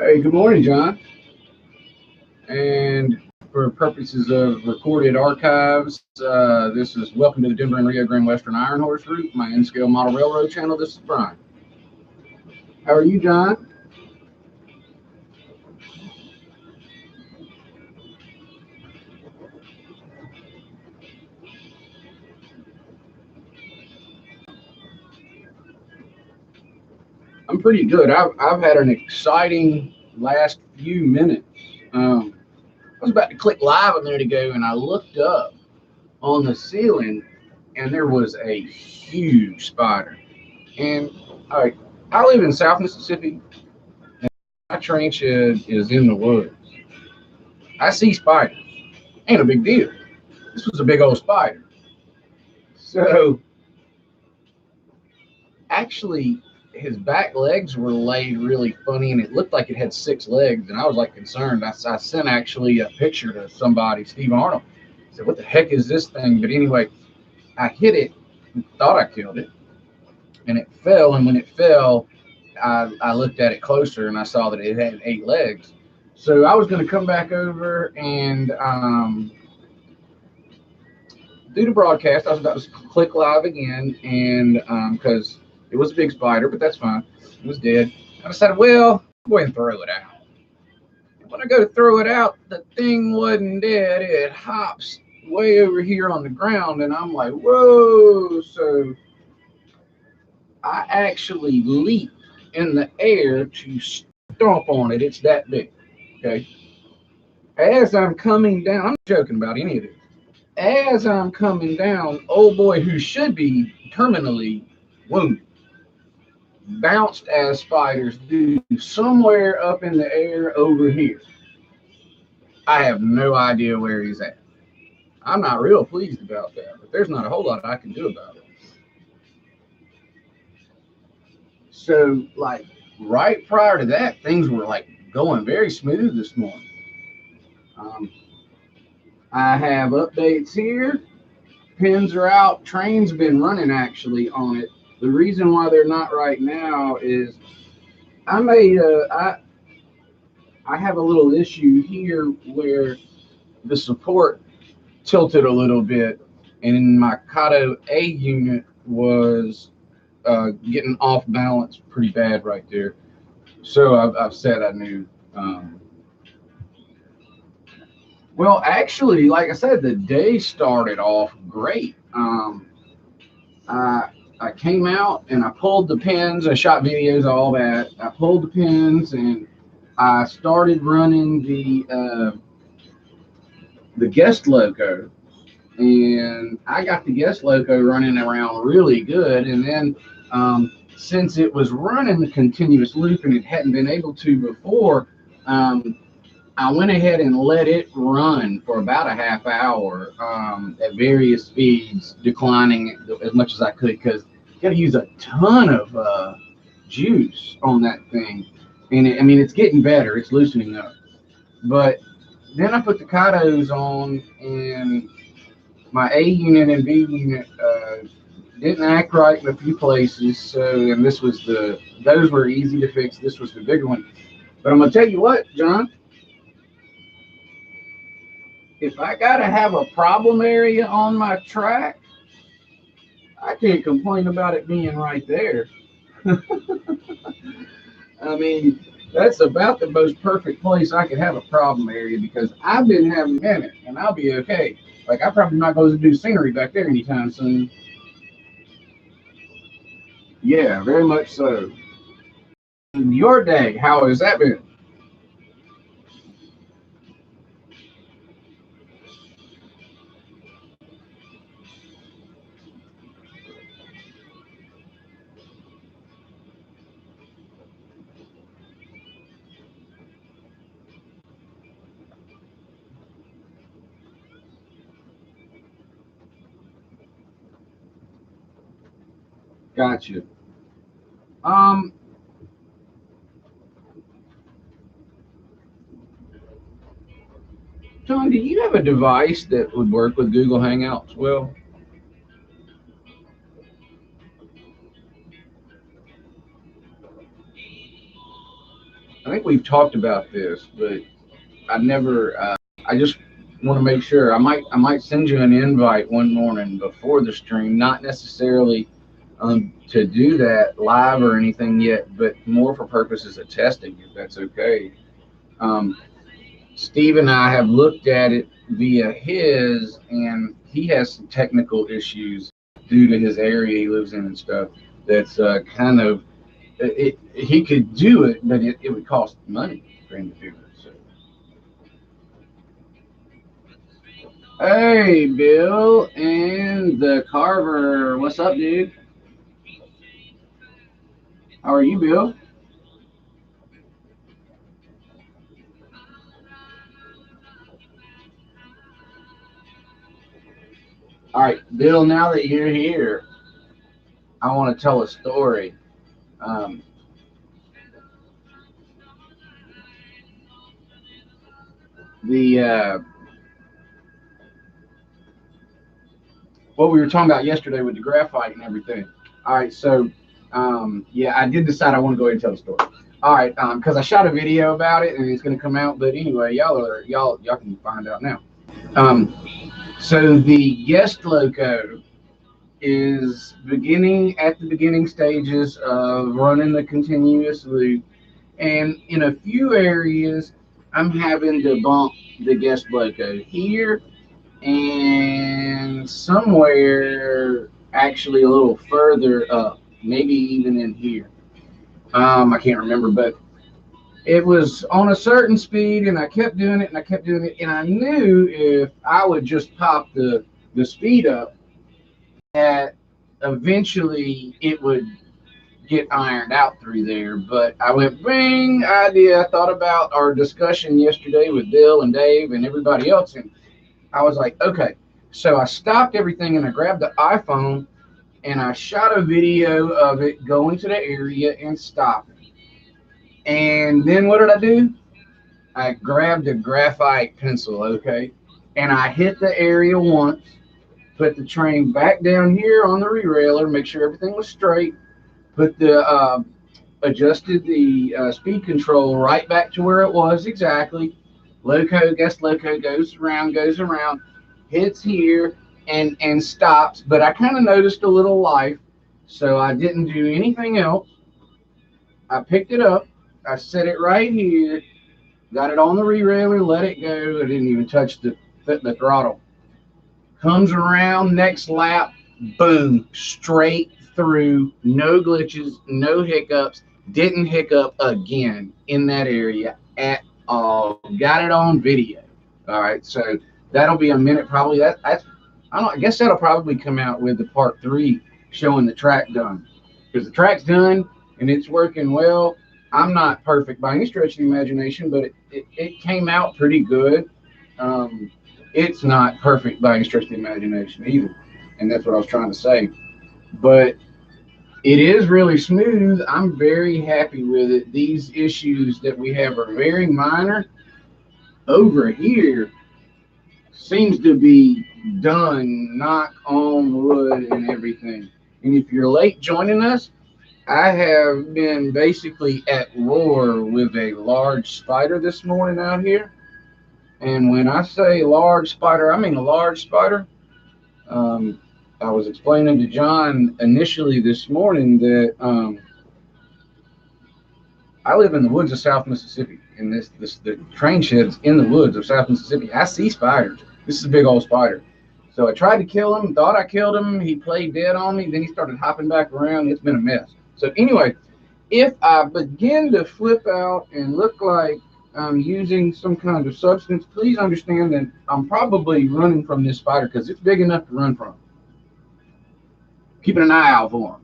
Hey, good morning, John. And for purposes of recorded archives, this is welcome to the Denver and Rio Grande Western Iron Horse Route, my N-scale model railroad channel. This is Brian. How are you, John? I'm pretty good. I've had an exciting last few minutes. I was about to click live a minute ago, and I looked up on the ceiling, and there was a huge spider. And all right, I live in South Mississippi. My train shed is in the woods. I see spiders. Ain't a big deal. This was a big old spider. So actually, his back legs were laid really funny, and it looked like it had 6 legs. And I was like concerned. I sent actually a picture to somebody, Steve Arnold. I said, "What the heck is this thing?" But anyway, I hit it, thought I killed it, and it fell. And when it fell, I looked at it closer, and I saw that it had 8 legs. So I was going to come back over and do the broadcast. I was about to click live again, and because it was a big spider, but that's fine. It was dead. I decided, well, go ahead and throw it out. And when I go to throw it out, the thing wasn't dead. It hops way over here on the ground, and I'm like, whoa. So I actually leap in the air to stomp on it. It's that big. Okay. As I'm coming down, I'm not joking about any of this. As I'm coming down, old boy, who should be terminally wounded, bounced as spiders do somewhere up in the air over here. I have no idea where he's at. I'm not real pleased about that, but there's not a whole lot I can do about it. So, like, right prior to that, things were like going very smooth this morning. Um, I have updates here. Pins are out. Trains been running actually on it. The reason why they're not right now is I made I have a little issue here where the support tilted a little bit, and my Kato A unit was getting off balance pretty bad right there. So I've set a new. Well, actually, like I said, the day started off great. I came out and I pulled the pins. I shot videos, all that. I pulled the pins and I started running the guest loco, and I got the guest loco running around really good. And then since it was running the continuous loop and it hadn't been able to before, I went ahead and let it run for about a half hour at various speeds, declining as much as I could because you got to use a ton of juice on that thing. And I mean, it's getting better, it's loosening up. But then I put the Katos on, and my A unit and B unit didn't act right in a few places. So, and those were easy to fix. This was the bigger one. But I'm gonna tell you what, John. If I gotta have a problem area on my track, I can't complain about it being right there. I mean, that's about the most perfect place I could have a problem area because I've been having in it, and I'll be okay. Like I'm probably not going to do scenery back there anytime soon. Yeah, very much so. Your day, how has that been? Gotcha. Um, John, do you have a device that would work with Google Hangouts? Well, think we've talked about this, but I never. I just want to make sure. I might send you an invite one morning before the stream, not necessarily to do that live or anything yet, but more for purposes of testing, if that's okay. Um, Steve and I have looked at it via his, and he has some technical issues due to his area he lives in and stuff. That's kind of he could do it, but it would cost money for him to do it. So. Hey, Bill and the Carver, what's up, dude? How are you, Bill? All right, Bill. Now that you're here, I want to tell a story. Um, the what we were talking about yesterday with the graphite and everything. All right, so yeah, I did decide I want to go ahead and tell the story. All right, because I shot a video about it and it's going to come out. But anyway, y'all can find out now. Um, so the guest loco is beginning at the beginning stages of running the continuous loop, and in a few areas, I'm having to bump the guest loco here and somewhere actually a little further up, maybe even in here. I can't remember, but it was on a certain speed, and I kept doing it, and I kept doing it, and I knew if I would just pop the speed up, that eventually it would get ironed out through there. But I went, bing, idea. I thought about our discussion yesterday with Bill and Dave and everybody else, and I was like, okay. So I stopped everything and I grabbed the iPhone and I shot a video of it going to the area and stopping. And then what did I do? I grabbed a graphite pencil, okay, and I hit the area once, put the train back down here on the re-railer, make sure everything was straight, put the adjusted the speed control right back to where it was exactly. Loco, guest loco goes around, hits here and stops. But I kind of noticed a little life, so I didn't do anything else. I picked it up, I set it right here, got it on the re-railer, let it go. I didn't even touch the throttle. Comes around next lap, boom, straight through, no glitches, no hiccups, didn't hiccup again in that area at all. Got it on video. All right, so that'll be a minute probably. That's I don't. I guess that'll probably come out with the part 3 showing the track done, because the track's done and it's working well. I'm not perfect by any stretch of the imagination, but it came out pretty good. Um, it's not perfect by any stretch of the imagination either, and that's what I was trying to say. But it is really smooth. I'm very happy with it. These issues that we have are very minor. Over here seems to be done, knock on wood and everything. And if you're late joining us, I have been basically at war with a large spider this morning out here. And when I say large spider, I mean a large spider. Um, I was explaining to John initially this morning that I live in the woods of South Mississippi, and the train shed's in the woods of South Mississippi. I see spiders. This is a big old spider. So I tried to kill him, thought I killed him. He played dead on me. Then he started hopping back around. It's been a mess. So anyway, if I begin to flip out and look like I'm using some kind of substance, please understand that I'm probably running from this spider because it's big enough to run from. Keeping an eye out for him.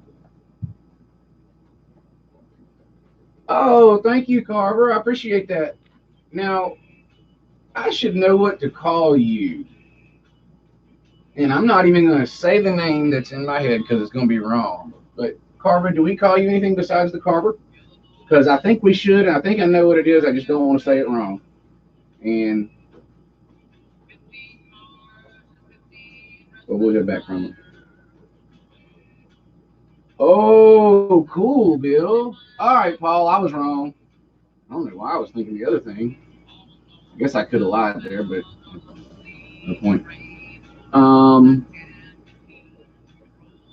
Oh, thank you, Carver. I appreciate that. Now, I should know what to call you. And I'm not even going to say the name that's in my head because it's going to be wrong. But, Carver, do we call you anything besides the Carver? Because I think we should, and I think I know what it is. I just don't want to say it wrong. And we'll hear back from him. Oh, cool, Bill. All right, Paul, I was wrong. I don't know why I was thinking the other thing. I guess I could have lied there, but no point. Um,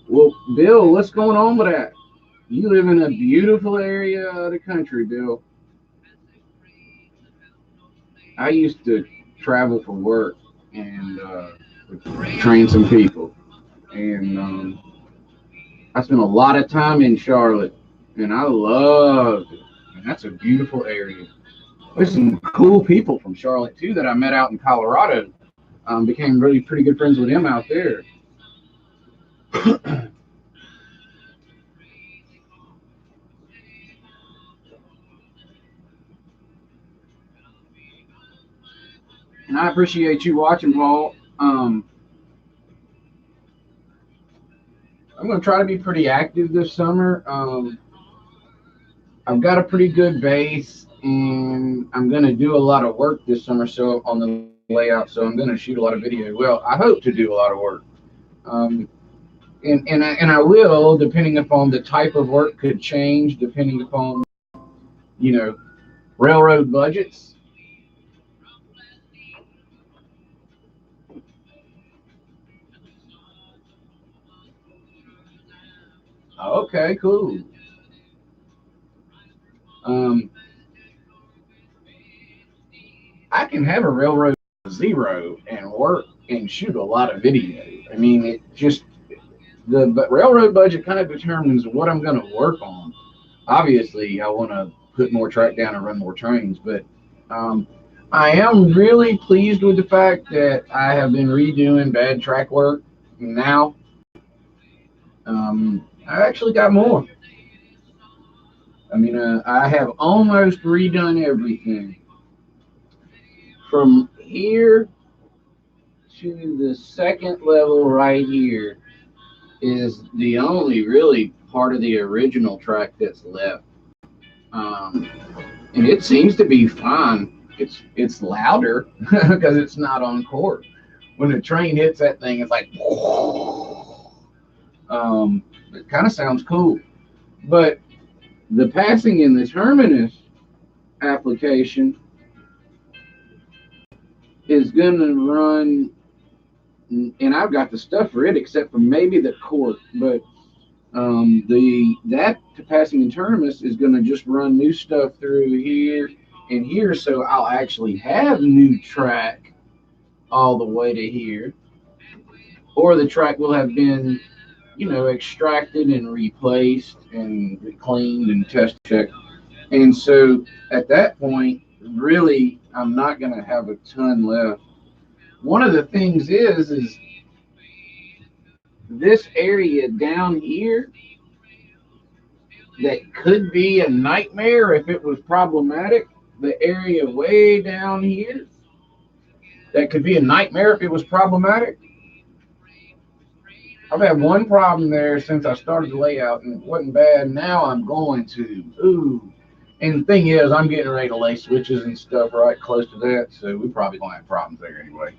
well, Bill, what's going on with that? You live in a beautiful area of the country, Bill. I used to travel for work and train some people, and I spent a lot of time in Charlotte, and I loved it. And that's a beautiful area. There's some cool people from Charlotte too that I met out in Colorado. Became really pretty good friends with them out there. And I appreciate you watching, Paul. I'm going to try to be pretty active this summer. I've got a pretty good base, and I'm going to do a lot of work this summer. So on the layout, so I'm going to shoot a lot of video. Well, I hope to do a lot of work. Um, and I will, depending upon the type of work could change, depending upon, you know, railroad budgets. Okay, cool. Um, I can have a railroad zero and work and shoot a lot of video. I mean, it just the railroad budget kind of determines what I'm going to work on. Obviously, I want to put more track down and run more trains, but um, I am really pleased with the fact that I have been redoing bad track work. Now, I actually got more. I mean, I have almost redone everything from here to the second level right here is the only really part of the original track that's left. Um, and it seems to be fine. It's louder because it's not on court. When the train hits that thing, it's like, it kind of sounds cool. But the passing in the terminus application is going to run, and I've got the stuff for it except for maybe the court, but the that passing in terminus is going to just run new stuff through here and here, so I'll actually have new track all the way to here, or the track will have been, extracted and replaced and cleaned and test checked. And so at that point, really, I'm not going to have a ton left. One of the things is this area down here that could be a nightmare if it was problematic. The area way down here that could be a nightmare if it was problematic. I've had one problem there since I started the layout, and it wasn't bad. Now I'm going to, and the thing is, I'm getting ready to lay switches and stuff right close to that, so we probably gonna have problems there anyway.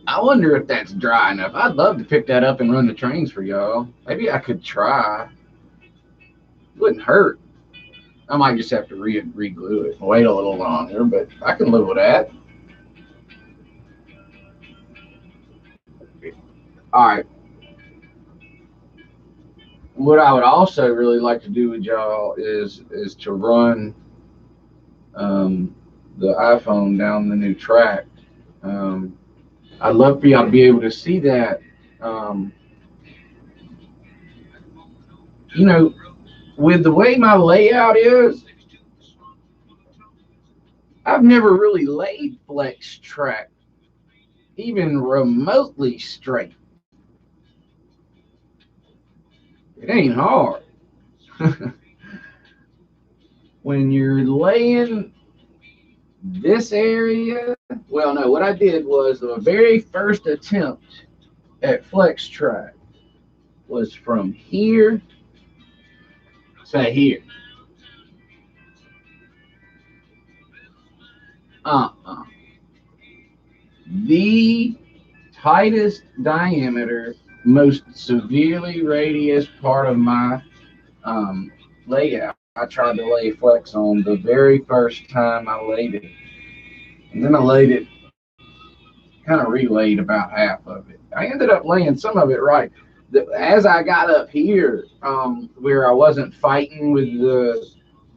I wonder if that's dry enough. I'd love to pick that up and run the trains for y'all. Maybe I could try. It wouldn't hurt. I might just have to re-glue it. Wait a little longer, but I can live with that. All right. What I would also really like to do with y'all is to run the iPhone down the new track. Um, I'd love for y'all to be able to see that. Um, you know, with the way my layout is, I've never really laid flex track even remotely straight. It ain't hard. When you're laying this area, well, no, what I did was the very first attempt at flex track, was from here to here. Uh-uh. The tightest diameter, most severely radius part of my um, layout, I tried to lay flex on the very first time I laid it. And then I laid it, kind of relayed about half of it. I ended up laying some of it right. As I got up here, where I wasn't fighting with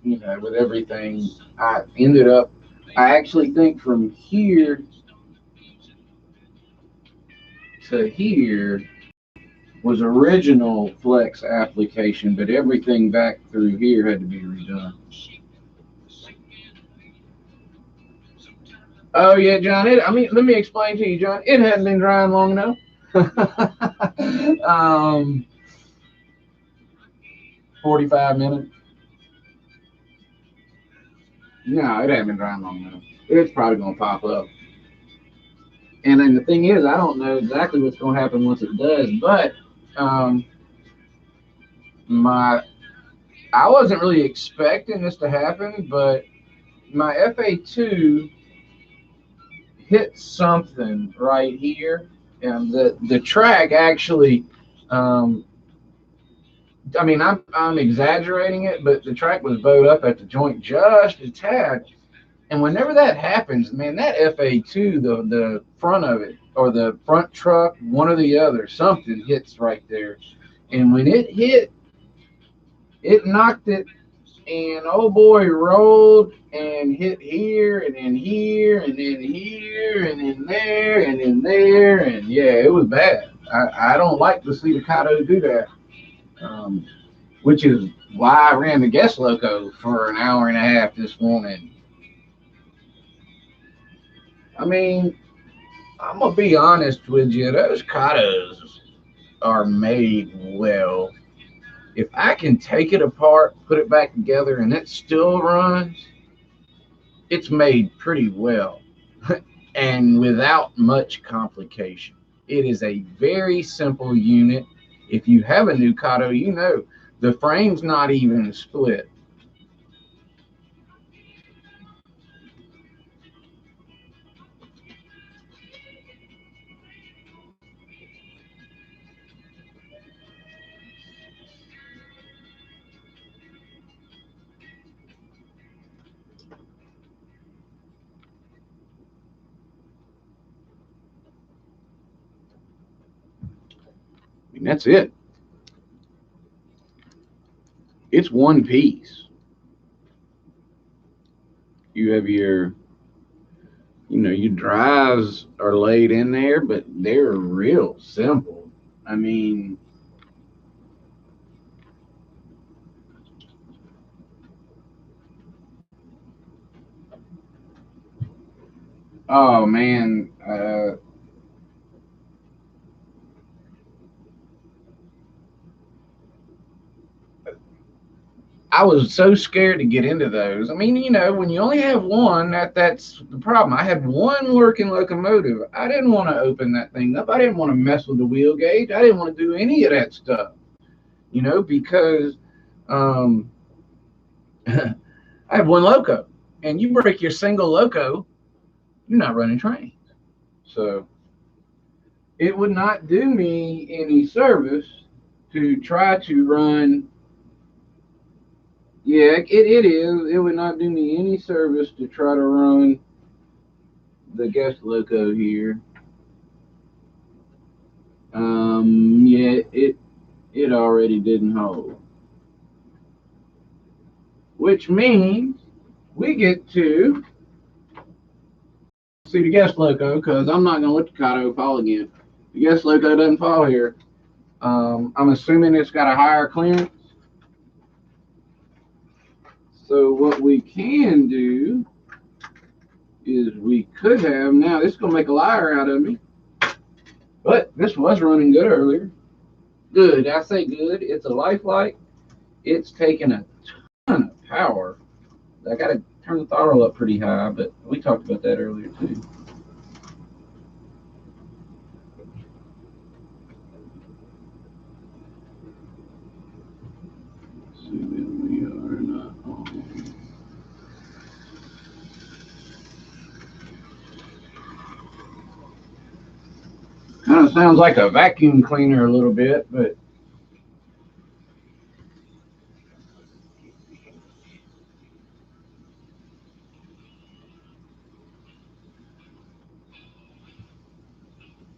with everything, I ended up, I actually think from here to here was original flex application, but everything back through here had to be redone. Oh yeah, John. Let me explain to you, John. It hadn't been drying long enough. um, 45 minutes. No, it hadn't been drying long enough. It's probably gonna pop up. And then the thing is, I don't know exactly what's gonna happen once it does, but um, my I wasn't really expecting this to happen, but my FA2 hit something right here, and the track actually, um, I'm exaggerating it, but the track was bowed up at the joint just a tad. And whenever that happens, man, that FA2, the front of it or the front truck, one or the other, something hits right there. And when it hit, it knocked it, and oh boy, rolled and hit here and then here and then here and then there and then there, and yeah, it was bad. I don't like to see the Kato do that, which is why I ran the guest loco for an hour and a half this morning. I mean, I'm gonna be honest with you, those Katos are made well. If I can take it apart, put it back together, and it still runs, it's made pretty well and without much complication. It is a very simple unit. If you have a new Kato, you know the frame's not even split. I mean, that's it. It's one piece. You have your drives are laid in there, but they're real simple. I mean, oh man, I was so scared to get into those. I mean, when you only have one, that's the problem. I had one working locomotive. I didn't want to open that thing up. I didn't want to mess with the wheel gauge. I didn't want to do any of that stuff, because um, I have one loco, and you break your single loco, you're not running trains. So it would not do me any service to try to run. Yeah, it is. It would not do me any service to try to run the guest loco here. Yeah, it already didn't hold, which means we get to see the guest loco, because I'm not going to let the Kato fall again. The guest loco doesn't fall here. I'm assuming it's got a higher clearance. So what we can do is we could have, now this is going to make a liar out of me, but this was running good earlier. Good, I say good. It's a lifelike. It's taking a ton of power. I got to turn the throttle up pretty high, but we talked about that earlier too. Kind of sounds like a vacuum cleaner a little bit, but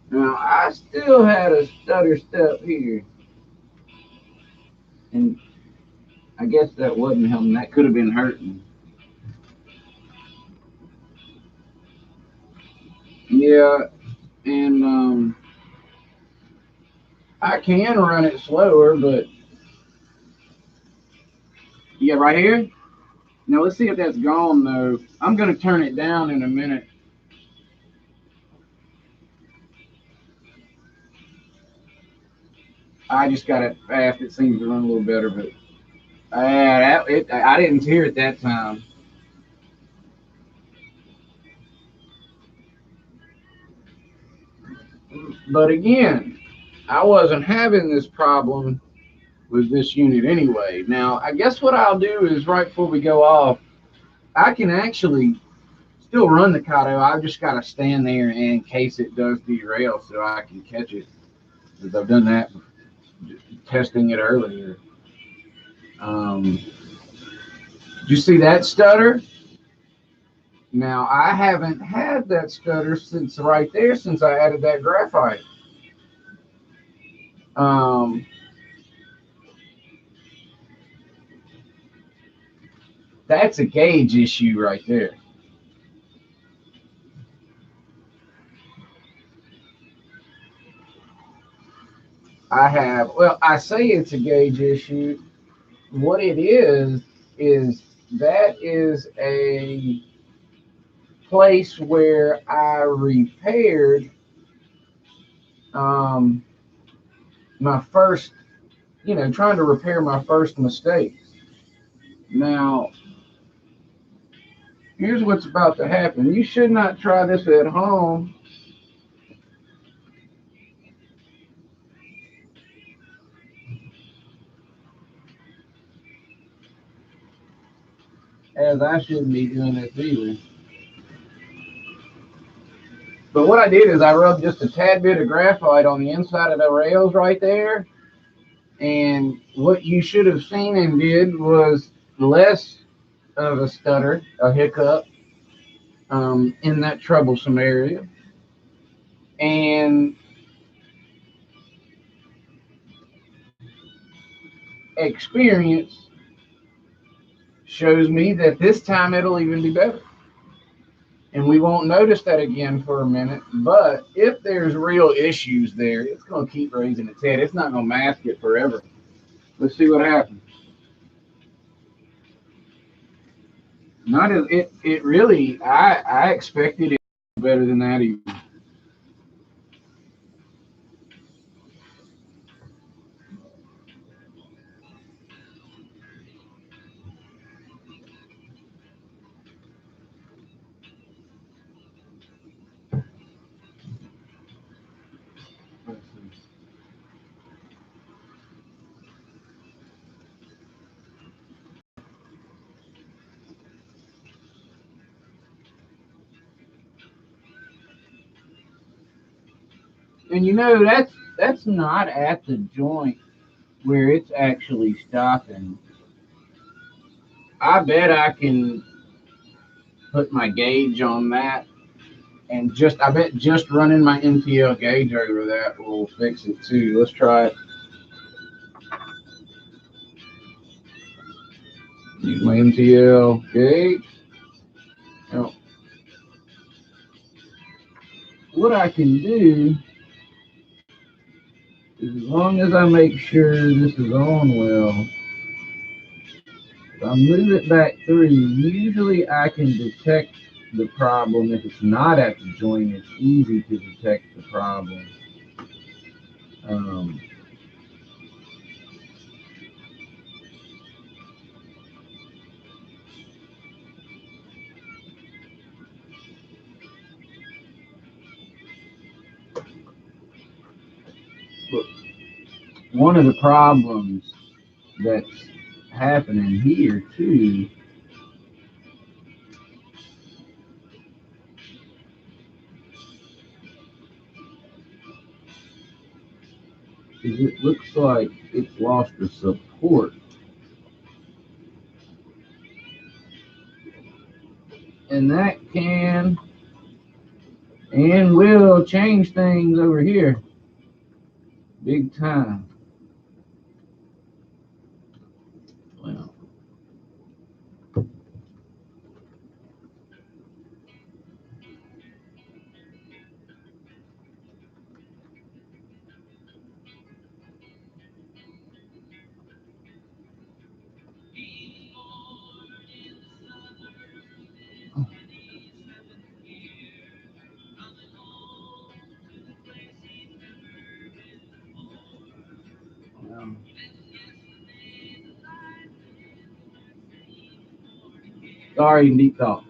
now I still had a stutter step here, and I guess that wasn't helping. That could have been hurting. Yeah, and I can run it slower, but yeah, right here. Now let's see if that's gone though. I'm gonna turn it down in a minute. I just got it fast. It seems to run a little better, but I didn't hear it that time. But again, I wasn't having this problem with this unit anyway. Now, I guess what I'll do is right before we go off, I can actually still run the Kato. I've just got to stand there in case it does derail so I can catch it. Because I've done that testing it earlier. Did you see that stutter? Now, I haven't had that stutter since right there since I added that graphite. That's a gauge issue right there. I say it's a gauge issue. What it is that is a place where I repaired um, my first, trying to repair my first mistakes. Now, here's what's about to happen. You should not try this at home. As I shouldn't be doing this either. But what I did is I rubbed just a tad bit of graphite on the inside of the rails right there. And what you should have seen and did was less of a stutter, a hiccup in that troublesome area. And experience shows me that this time it'll even be better. And we won't notice that again for a minute. But if there's real issues there, it's going to keep raising its head. It's not going to mask it forever. Let's see what happens. Not as it really. I expected it better than that even. And that's not at the joint where it's actually stopping. I bet I can put my gauge on that and I bet just running my MTL gauge over that will fix it too. Let's try it. Use my MTL gauge. Now, what I can do is as long as I make sure this is on well, if I move it back through, usually I can detect the problem. If it's not at the joint, it's easy to detect the problem. Um, but one of the problems that's happening here too is it looks like it's lost the support. And that can and will change things over here big time. Well, um, sorry, deep thought.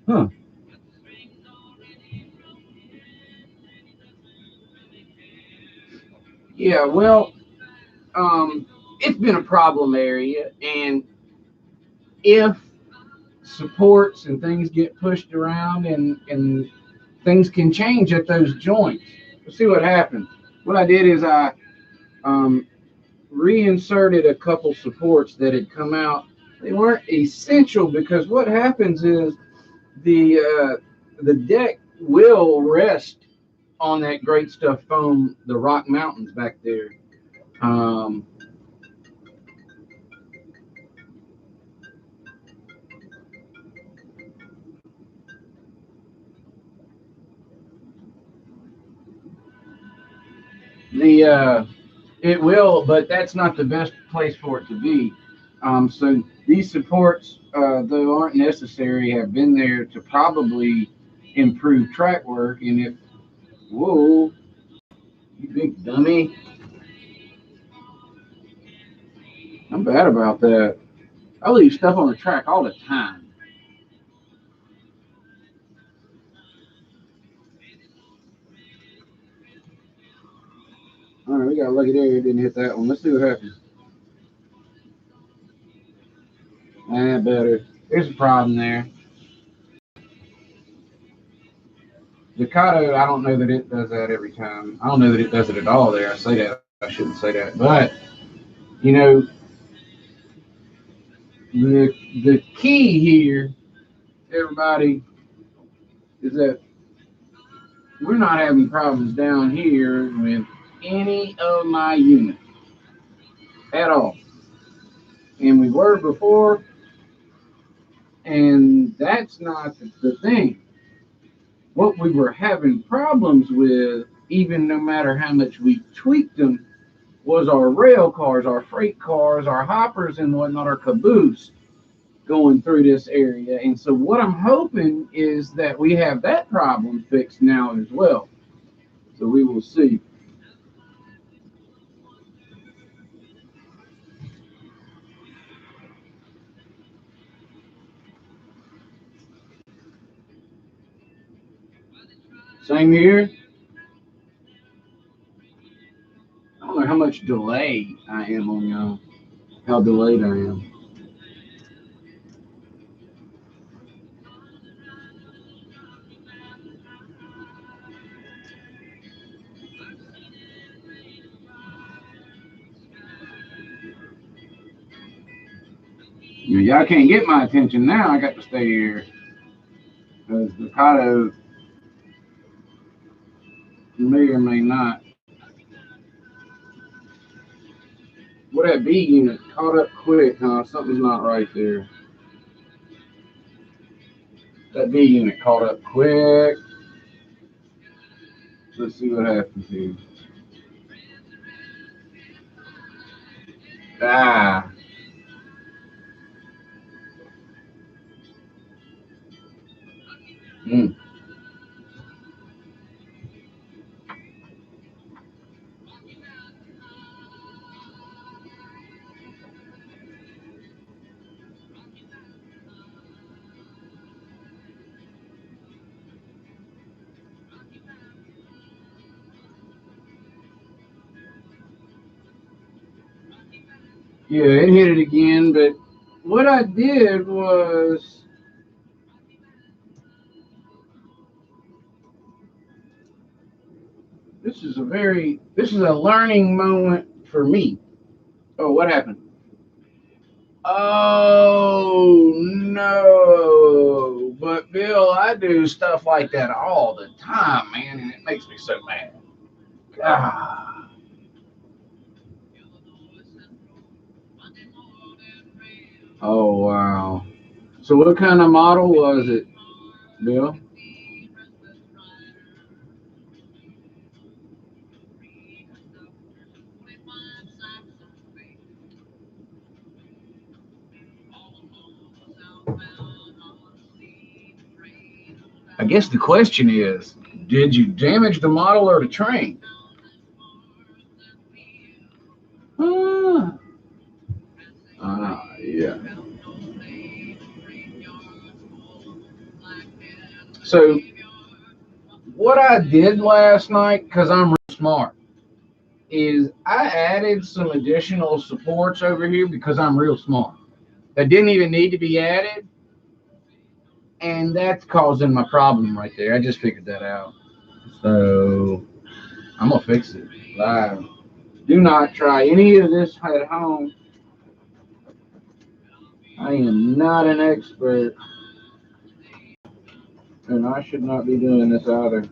Huh. Yeah, well, it's been a problem area, and if supports and things get pushed around and things can change at those joints. We'll see what happens. What I did is I um, reinserted a couple supports that had come out. They weren't essential because what happens is the deck will rest on that great stuff foam, the rock mountains back there. Um, the It will, but that's not the best place for it to be. So these supports, though aren't necessary, have been there to probably improve track work. And if, whoa, you big dummy, I'm bad about that. I leave stuff on the track all the time. All right, we got a lucky there. It didn't hit that one. Let's see what happens. Better. There's a problem there. Ducato, I don't know that it does that every time. I don't know that it does it at all there. I say that. I shouldn't say that. But, you know, the, the key here, everybody, is that we're not having problems down here with any of my units at all. And we were before, and that's not the thing. What we were having problems with, even no matter how much we tweaked them, was our rail cars, our freight cars, our hoppers, and whatnot, our caboose going through this area. And so, what I'm hoping is that we have that problem fixed now as well. So, we will see. Same here. I don't know how much delay I am on y'all, how delayed I am. Y'all can't get my attention now. I got to stay here because Mikado may or may not. What that B unit caught up quick, huh? Something's not right there. That B unit caught up quick. Let's see what happens here. Ah. Mm. Yeah, it hit it again, but what I did was this is a learning moment for me. Oh, what happened? Oh no. But Bill, I do stuff like that all the time, man, and it makes me so mad. God. Oh wow. So what kind of model was it, Bill? I guess the question is, did you damage the model or the train? Ah, yeah. So what I did last night, because I'm real smart, is I added some additional supports over here because I'm real smart. That didn't even need to be added, and that's causing my problem right there. I just figured that out. So I'm gonna fix it live. Do not try any of this at home. I am not an expert, and I should not be doing this either.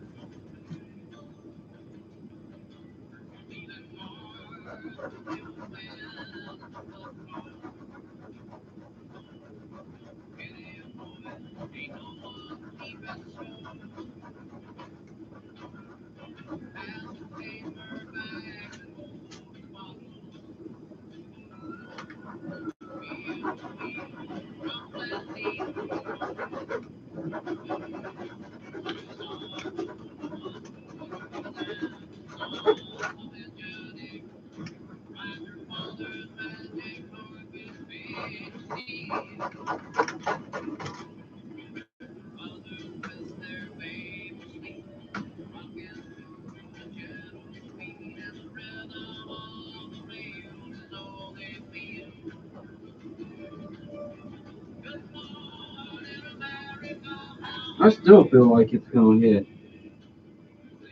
I still feel like it's gonna hit.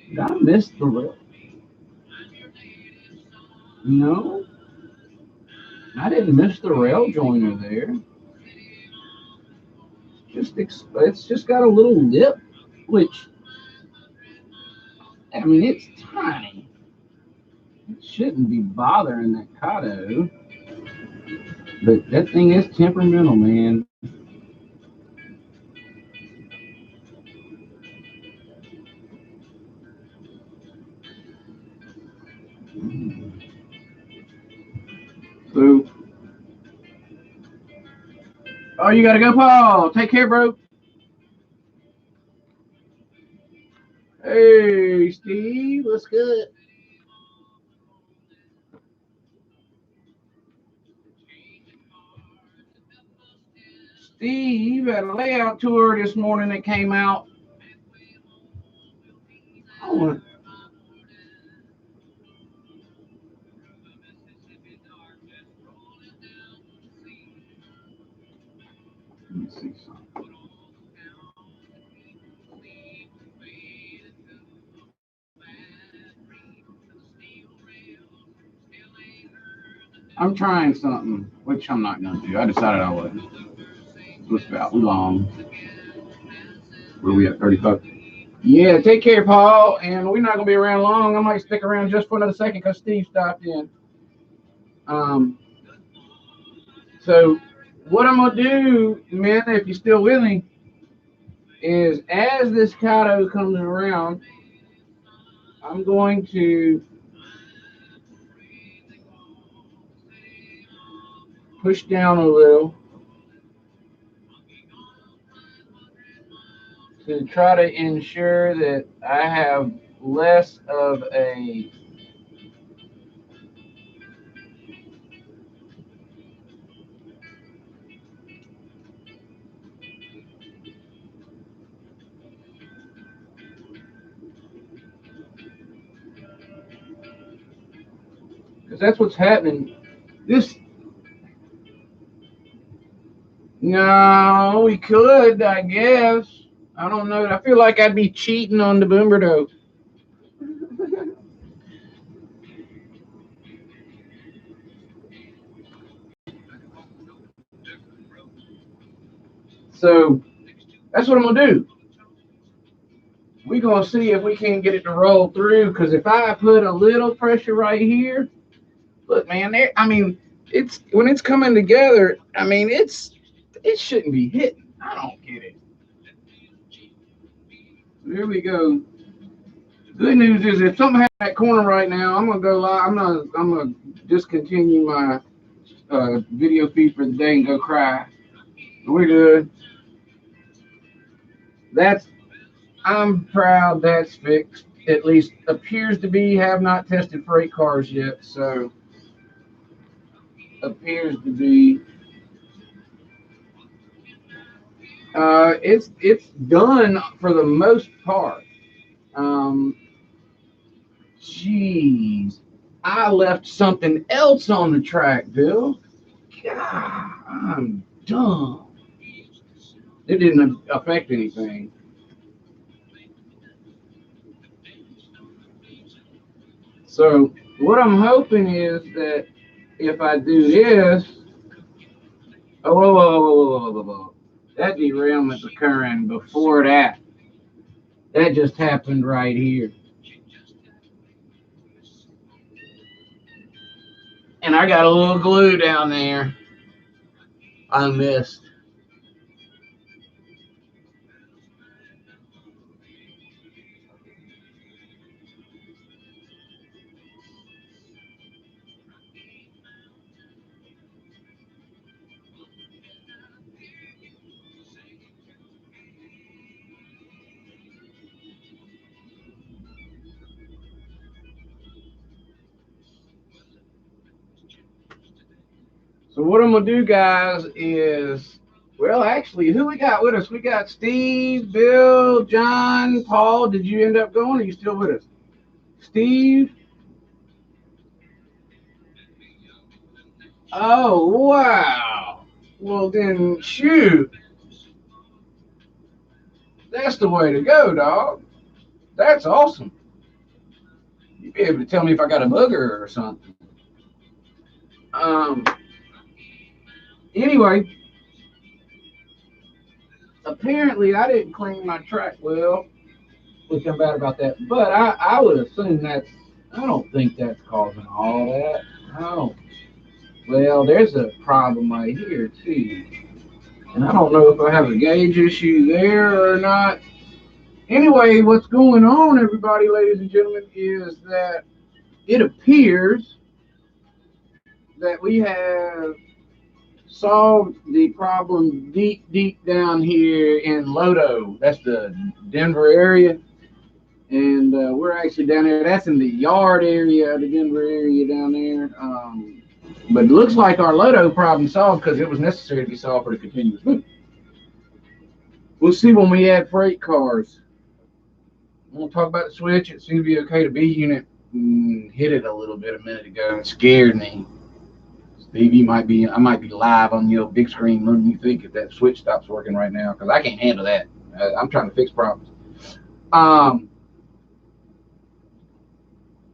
Did I miss the rail? No, I didn't miss the rail joiner there. It's just got a little lip, which I mean it's tiny. It shouldn't be bothering that Kato, but that thing is temperamental, man. So, oh, you gotta go, Paul. Take care, bro. Hey, Steve, what's good? Steve had a layout tour this morning that came out. Oh, let me see something. I'm trying something, which I'm not gonna do. I decided I wasn't. What's about? We long. Where are we at? 35. Yeah, take care, Paul. And we're not gonna be around long. I might stick around just for another second because Steve stopped in. Um, so what I'm gonna do, man, if you're still with me, is as this Kato comes around, I'm going to push down a little to try to ensure that I have less of a because that's what's happening. This No, we could, I guess. I don't know. I feel like I'd be cheating on the boomer though. So that's what I'm gonna do. We're gonna see if we can get it to roll through. Because if I put a little pressure right here, look, man, I mean, it's when it's coming together. I mean, it shouldn't be hitting. I don't get it. There we go. Good news is if something happens in that corner right now, I'm gonna go live. I'm gonna discontinue my video feed for the day and go cry. We're good. That's I'm proud that's fixed. At least appears to be. Have not tested freight cars yet, so appears to be. It's done for the most part. Um, Jeez, I left something else on the track, Bill. God, I'm dumb. It didn't affect anything. So what I'm hoping is that if I do this, oh, whoa, whoa, whoa, whoa, whoa, whoa. That derailment's occurring before that. That just happened right here. And I got a little glue down there I missed. So what I'm gonna do, guys, is well, actually, who we got with us? We got Steve, Bill, John, Paul. Did you end up going? Or are you still with us? Steve. Oh wow. Well then, shoot, that's the way to go, dog. That's awesome. You'd be able to tell me if I got a booger or something. Um. Anyway, apparently I didn't clean my track well, which I'm bad about that. But I would assume that's. I don't think that's causing all that. I don't. Well, there's a problem right here too, and I don't know if I have a gauge issue there or not. Anyway, what's going on, everybody, ladies and gentlemen, is that it appears that we have solved the problem deep, deep down here in Lodo. That's the Denver area. And we're actually down there. That's in the yard area, the Denver area down there. But it looks like our Lodo problem solved because it was necessary to be solved for the continuous loop. We'll see when we add freight cars. We'll talk about the switch. It seems to be okay. The B unit hit it a little bit a minute ago and scared me. Steve, I might be live on your big screen letting you think if that switch stops working right now because I can't handle that. I'm trying to fix problems.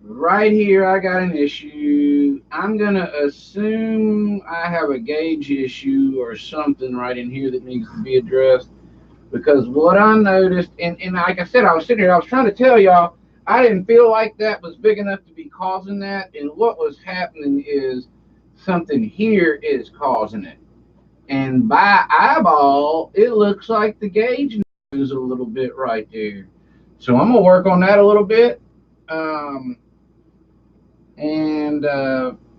Right here, I got an issue. I'm going to assume I have a gauge issue or something right in here that needs to be addressed. Because what I noticed, and like I said, I was sitting here, I was trying to tell y'all, I didn't feel like that was big enough to be causing that. And what was happening is something here is causing it. And by eyeball, it looks like the gauge is a little bit right there. So I'm going to work on that a little bit. And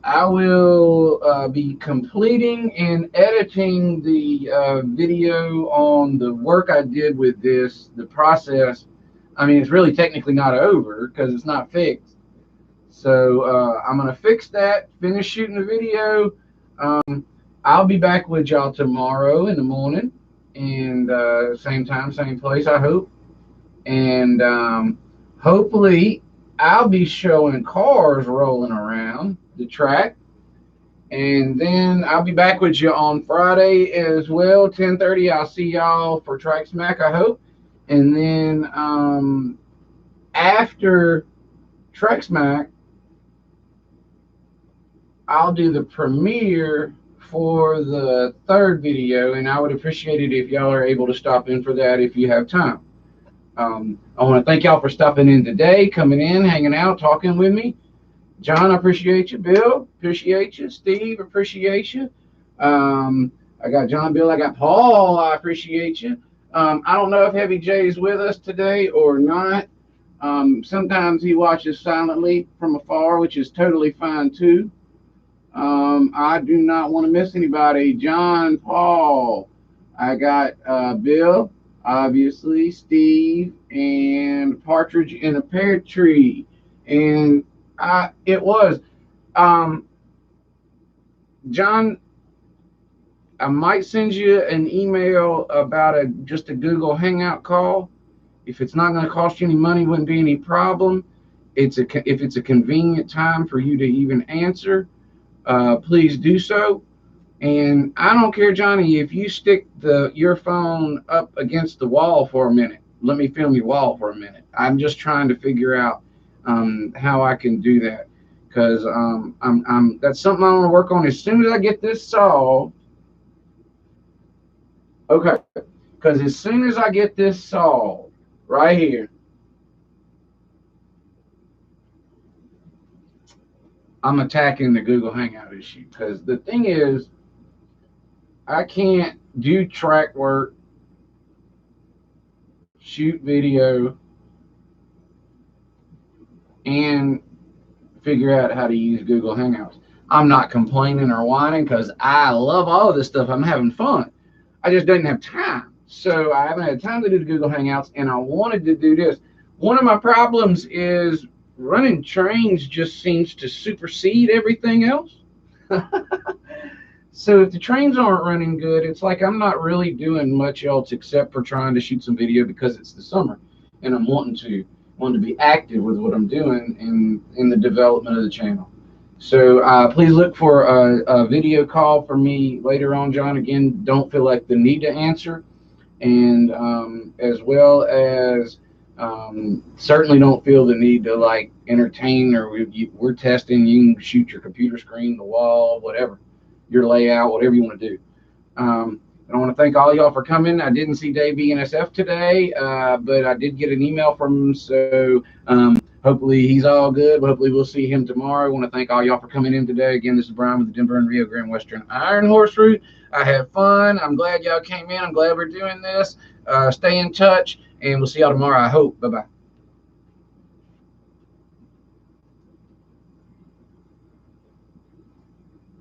I will be completing and editing the video on the work I did with this, the process. I mean, it's really technically not over because it's not fixed. So I'm going to fix that, finish shooting the video. I'll be back with y'all tomorrow in the morning, and same time, same place, I hope. And hopefully I'll be showing cars rolling around the track, And then I'll be back with you on Friday as well, 10:30. I'll see y'all for Track Smack, I hope. And then after Track Smack, I'll do the premiere for the third video, and I would appreciate it if y'all are able to stop in for that if you have time. I want to thank y'all for stopping in today, coming in, hanging out, talking with me. John, I appreciate you. Bill, appreciate you. Steve, appreciate you. I got John, Bill, I got Paul, I appreciate you. I don't know if Heavy J is with us today or not. Sometimes he watches silently from afar, which is totally fine too. I do not want to miss anybody. John, Paul, I got Bill, obviously, Steve, and Partridge in a Pear Tree. And it was John, I might send you an email about just a Google Hangout call. If it's not going to cost you any money, wouldn't be any problem. If it's a convenient time for you to even answer, please do so. And I don't care, Johnny, if you stick your phone up against the wall for a minute. Let me film your wall for a minute. I'm just trying to figure out how I can do that, because that's something I want to work on as soon as I get this solved. Okay, because as soon as I get this solved right here, I'm attacking the Google Hangout issue. Because the thing is, I can't do track work, shoot video, and figure out how to use Google Hangouts. I'm not complaining or whining, because I love all of this stuff. I'm having fun. I just didn't have time. So I haven't had time to do the Google Hangouts, and I wanted to do this. One of my problems is running trains just seems to supersede everything else. So if the trains aren't running good, it's like I'm not really doing much else except for trying to shoot some video, because it's the summer and I'm wanting to be active with what I'm doing in the development of the channel. So please look for a video call from me later on, John. Again, don't feel like the need to answer, and as well as certainly don't feel the need to like entertain, or we're testing. You can shoot your computer screen, the wall, whatever, your layout, whatever you want to do. I want to thank all y'all for coming. I didn't see Dave BNSF today, but I did get an email from him, so hopefully he's all good. Hopefully we'll see him tomorrow. I want to thank all y'all for coming in today. Again, this is Brian with the Denver and Rio Grande Western Iron Horse Route. I had fun. I'm glad y'all came in. I'm glad we're doing this. Stay in touch, and we'll see y'all tomorrow, I hope. Bye-bye.